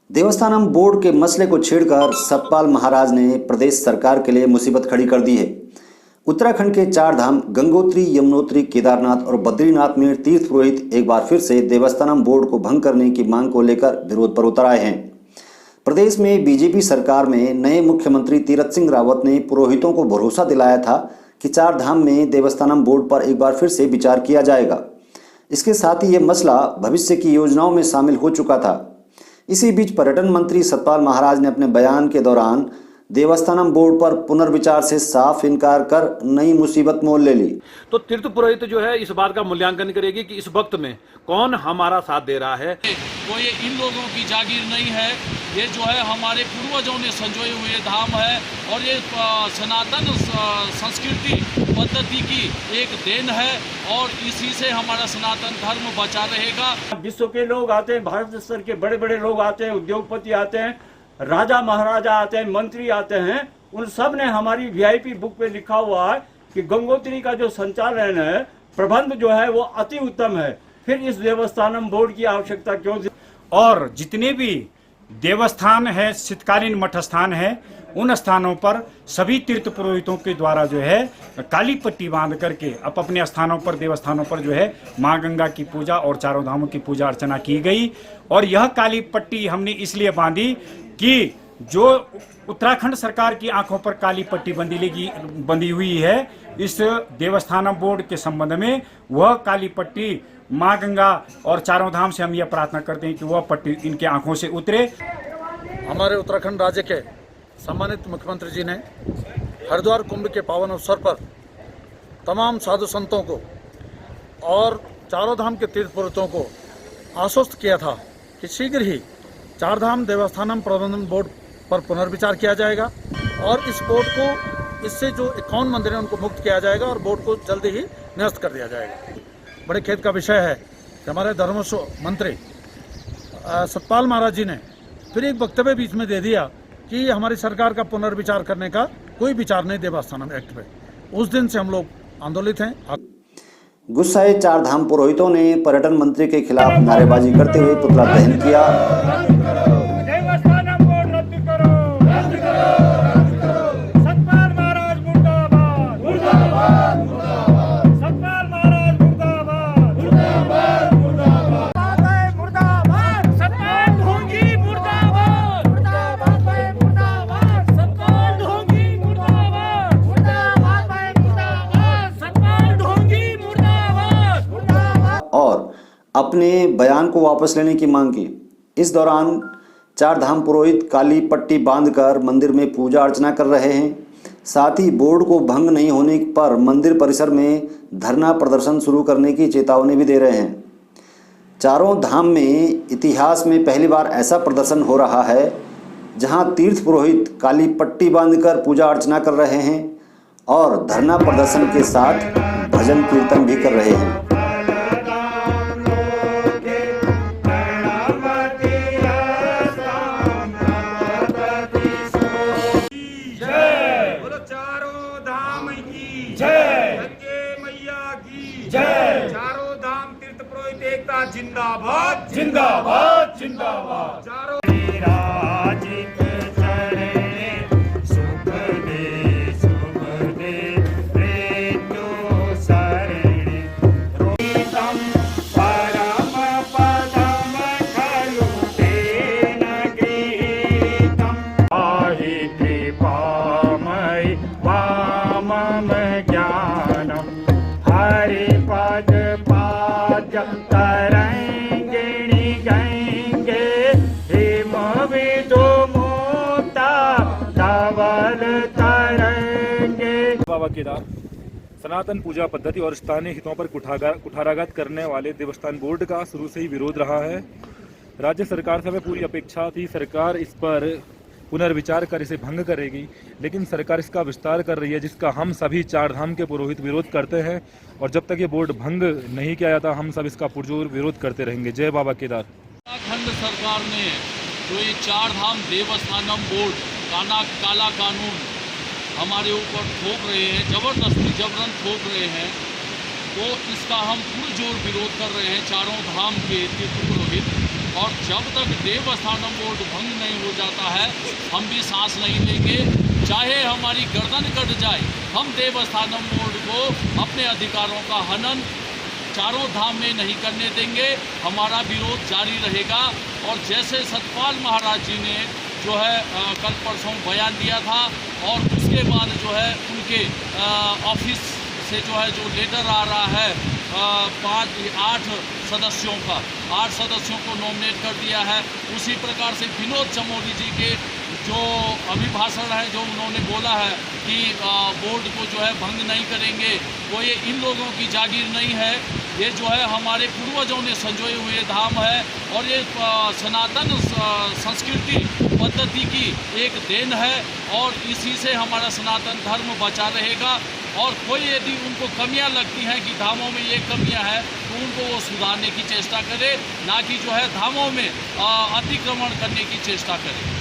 Devasthanam board के मसले को छेड़कर सतपाल महाराज ने प्रदेश सरकार के लिए मुसीबत खड़ी कर दी है। उत्तराखंड के चार धाम गंगोत्री, यमुनोत्री, केदारनाथ और बद्रीनाथ में तीर्थ पुरोहित एक बार फिर से देवस्थानम बोर्ड को भंग करने की मांग को लेकर विरोध पर उतर आए हैं। प्रदेश में बीजेपी सरकार में नए मुख्यमंत्री तीरथ सिंह रावत ने पुरोहितों को भरोसा दिलाया था कि चार धाम में देवस्थानम बोर्ड पर एक बार फिर से विचार किया जाएगा। इसके साथ ही यह मसला भविष्य की योजनाओं में शामिल हो चुका था। इसी बीच पर्यटन मंत्री सतपाल महाराज ने अपने बयान के दौरान देवस्थानम बोर्ड पर पुनर्विचार से साफ इनकार कर नई मुसीबत मोल ले ली। तो तीर्थ पुरोहित जो है इस बात का मूल्यांकन करेगी कि इस वक्त में कौन हमारा साथ दे रहा है। तो ये इन लोगों की जागीर नहीं है, ये जो है हमारे पूर्वजों ने संजोए हुए धाम है और ये सनातन संस्कृति पद्धति की एक देन है और इसी से हमारा सनातन धर्म बचा रहेगा। विश्व के लोग आते हैं, भारत स्तर के बड़े बड़े लोग आते हैं, उद्योगपति आते हैं, राजा महाराजा आते हैं, मंत्री आते हैं। उन सब ने हमारी वीआईपी बुक पे लिखा हुआ है कि गंगोत्री का जो संचालन है, प्रबंध जो है वो अति उत्तम है। फिर इस देवस्थानम बोर्ड की आवश्यकता क्यों थी? और जितने भी देवस्थान है, शीतकालीन मठ स्थान है, उन स्थानों पर सभी तीर्थ पुरोहितों के द्वारा जो है काली पट्टी बांध करके अपने स्थानों पर, देवस्थानों पर जो है माँ गंगा की पूजा और चारों धामों की पूजा अर्चना की गई। और यह काली पट्टी हमने इसलिए बांधी कि जो उत्तराखंड सरकार की आंखों पर काली पट्टी बंधी हुई है, इस देवस्थानम बोर्ड के संबंध में वह काली पट्टी माँ गंगा और चारों धाम से हम यह प्रार्थना करते हैं कि वह पट्टी इनके आंखों से उतरे। हमारे उत्तराखंड राज्य के सम्मानित मुख्यमंत्री जी ने हरिद्वार कुंभ के पावन अवसर पर तमाम साधु संतों को और चारों धाम के तीर्थ पुरोहितों को आश्वस्त किया था कि शीघ्र ही चार धाम देवस्थानम प्रबंधन बोर्ड पर पुनर्विचार किया जाएगा और इस बोर्ड को, इससे जो 51 मंदिर हैं उनको मुक्त किया जाएगा और बोर्ड को जल्दी ही निरस्त कर दिया जाएगा। बड़े खेद का विषय है कि हमारे धर्म मंत्री सतपाल महाराज जी ने फिर एक वक्तव्य बीच में दे दिया कि हमारी सरकार का पुनर्विचार करने का कोई विचार नहीं देवस्थानम एक्ट पे। उस दिन से हम लोग आंदोलित हैं। गुस्साए चार धाम पुरोहितों ने पर्यटन मंत्री के खिलाफ नारेबाजी करते हुए पुतला दहन किया। देवस्थानम बोर्ड रद्द करो, रद्द करो, रद्द करो। सतपाल महाराज मुर्दाबाद, मुर्दाबाद, मुर्दाबाद। सतपाल महाराज मुर्दाबाद, मुर्दाबाद, मुर्दाबाद, मुर्दाबाद। सतपाल ढोंगी मुर्दाबाद, मुर्दाबाद, मुर्दाबाद। सतपाल ढोंगी मुर्दाबाद, मुर्दाबाद, मुर्दाबाद। सतपाल ढोंगी मुर्दाबाद, मुर्दाबाद। और अपने बयान को वापस लेने की मांग की। इस दौरान चार धाम पुरोहित काली पट्टी बांधकर मंदिर में पूजा अर्चना कर रहे हैं। साथ ही बोर्ड को भंग नहीं होने पर मंदिर परिसर में धरना प्रदर्शन शुरू करने की चेतावनी भी दे रहे हैं। चारों धाम में इतिहास में पहली बार ऐसा प्रदर्शन हो रहा है जहां तीर्थ पुरोहित काली पट्टी बांधकर पूजा अर्चना कर रहे हैं और धरना प्रदर्शन के साथ भजन कीर्तन भी कर रहे हैं। चारों धाम तीर्थ पुरोहित एकता जिंदाबाद, जिंदाबाद, जिंदाबाद। चारों बाबा केदार सनातन पूजा पद्धति और स्थानीय हितों पर कुठाराघात करने वाले देवस्थान बोर्ड का शुरू से ही विरोध रहा है। राज्य सरकार से हमें पूरी अपेक्षा थी, सरकार इस पर पुनर्विचार कर इसे भंग करेगी, लेकिन सरकार इसका विस्तार कर रही है जिसका हम सभी चार धाम के पुरोहित विरोध करते हैं और जब तक ये बोर्ड भंग नहीं किया जाता हम सब इसका पुरजोर विरोध करते रहेंगे। जय बाबा केदार। उत्तराखंड सरकार ने जो ये चार धाम देवस्थानम बोर्ड काला कानून हमारे ऊपर थोप रहे हैं, जबरदस्ती जबरन थोप रहे हैं, तो इसका हम पुरजोर विरोध कर रहे हैं। चारों धाम के तीर्थ पुरोहित और जब तक देवस्थानम बोर्ड भंग नहीं हो जाता है हम भी सांस नहीं लेंगे। चाहे हमारी गर्दन कट जाए, हम देवस्थानम बोर्ड को अपने अधिकारों का हनन चारों धाम में नहीं करने देंगे। हमारा विरोध जारी रहेगा। और जैसे सतपाल महाराज जी ने जो है कल परसों बयान दिया था और उसके बाद जो है उनके ऑफिस से जो है जो लेटर आ रहा है 8 सदस्यों का, 8 सदस्यों को नॉमिनेट कर दिया है। उसी प्रकार से विनोद चमोली जी के जो अभिभाषण है, जो उन्होंने बोला है कि बोर्ड को जो है भंग नहीं करेंगे, वो ये इन लोगों की जागीर नहीं है, ये जो है हमारे पूर्वजों ने संजोए हुए धाम है और ये सनातन संस्कृति पद्धति की एक देन है और इसी से हमारा सनातन धर्म बचा रहेगा। और कोई यदि उनको कमियां लगती हैं कि धामों में ये कमियां हैं तो उनको वो सुधारने की चेष्टा करे, ना कि जो है धामों में अतिक्रमण करने की चेष्टा करे।